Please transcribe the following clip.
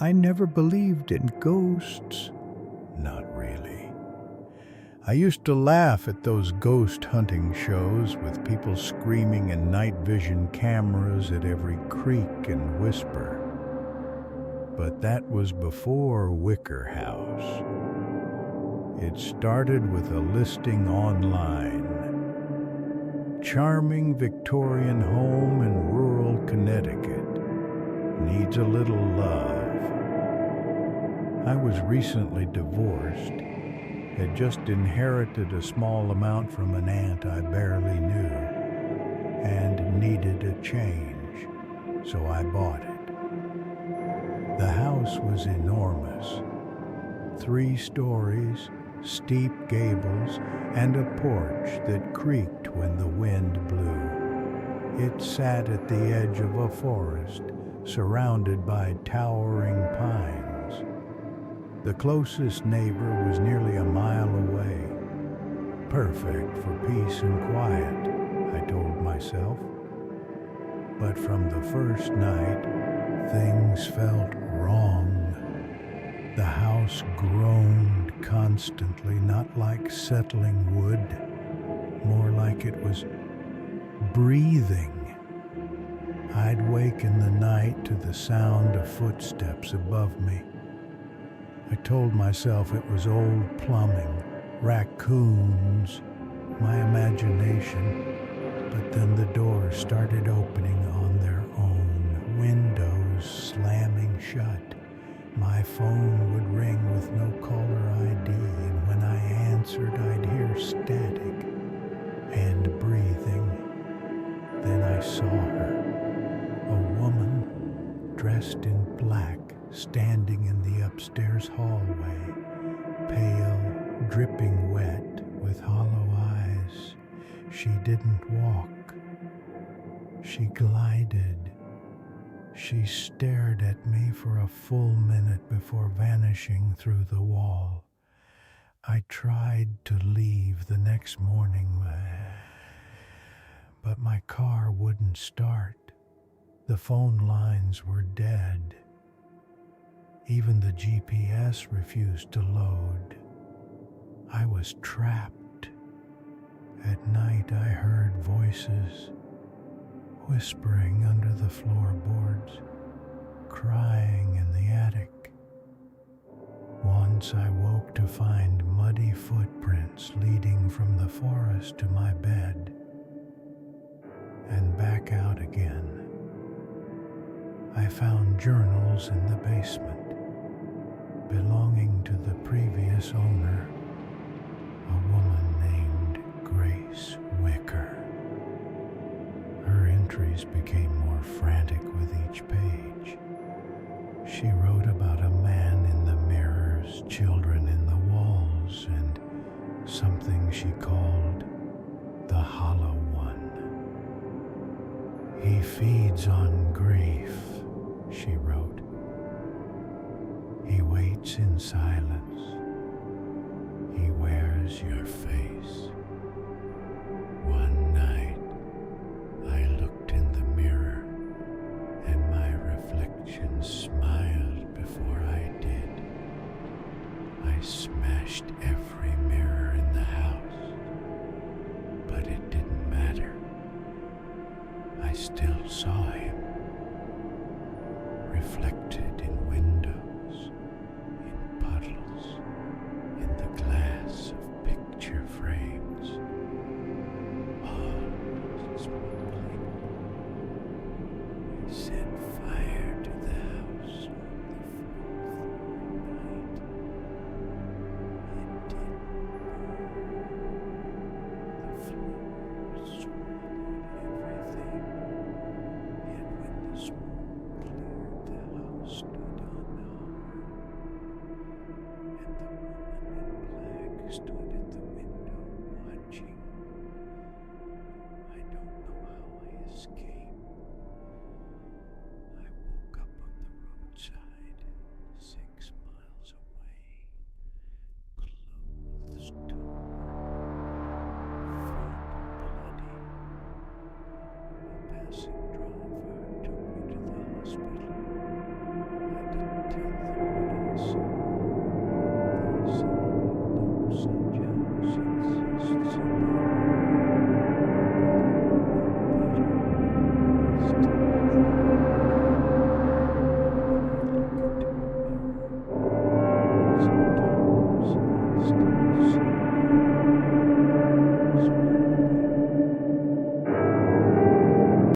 I never believed in ghosts. Not really. I used to laugh at those ghost hunting shows with people screaming in night vision cameras at every creak and whisper. But that was before Wicker House. It started with a listing online. Charming Victorian home in rural Connecticut. Needs a little love. I was recently divorced, had just inherited a small amount from an aunt I barely knew, and needed a change, so I bought it. The house was enormous. 3 stories, steep gables, and a porch that creaked when the wind blew. It sat at the edge of a forest, surrounded by towering pines. The closest neighbor was nearly a mile away. Perfect for peace and quiet, I told myself. But from the first night, things felt wrong. The house groaned constantly, not like settling wood, more like it was breathing. I'd wake in the night to the sound of footsteps above me. I told myself it was old plumbing, raccoons, my imagination, but then the doors started opening on their own, windows slamming shut. My phone would ring with no caller ID, and when I answered, I'd hear static and breathing. Then I saw her, a woman dressed in black, standing in the upstairs hallway, pale, dripping wet, with hollow eyes. She didn't walk. She glided. She stared at me for a full minute before vanishing through the wall. I tried to leave the next morning, but my car wouldn't start. The phone lines were dead. Even the GPS refused to load. I was trapped. At night I heard voices, whispering under the floorboards, crying in the attic. Once I woke to find muddy footprints leading from the forest to my bed, and back out again. I found journals in the basement, belonging to the previous owner, a woman named Grace Wicker. Her entries became more frantic with each page. She wrote about a man in the mirrors, children in the walls, and something she called the Hollow One. He feeds on grief, she wrote. He waits in silence. He wears your face. One night, I looked in the mirror, and my reflection smiled before I did. I smashed every mirror in the house, but it didn't matter. I still saw him, reflected in windows, in puddles, in the glass of picture frames, all smiling. He said,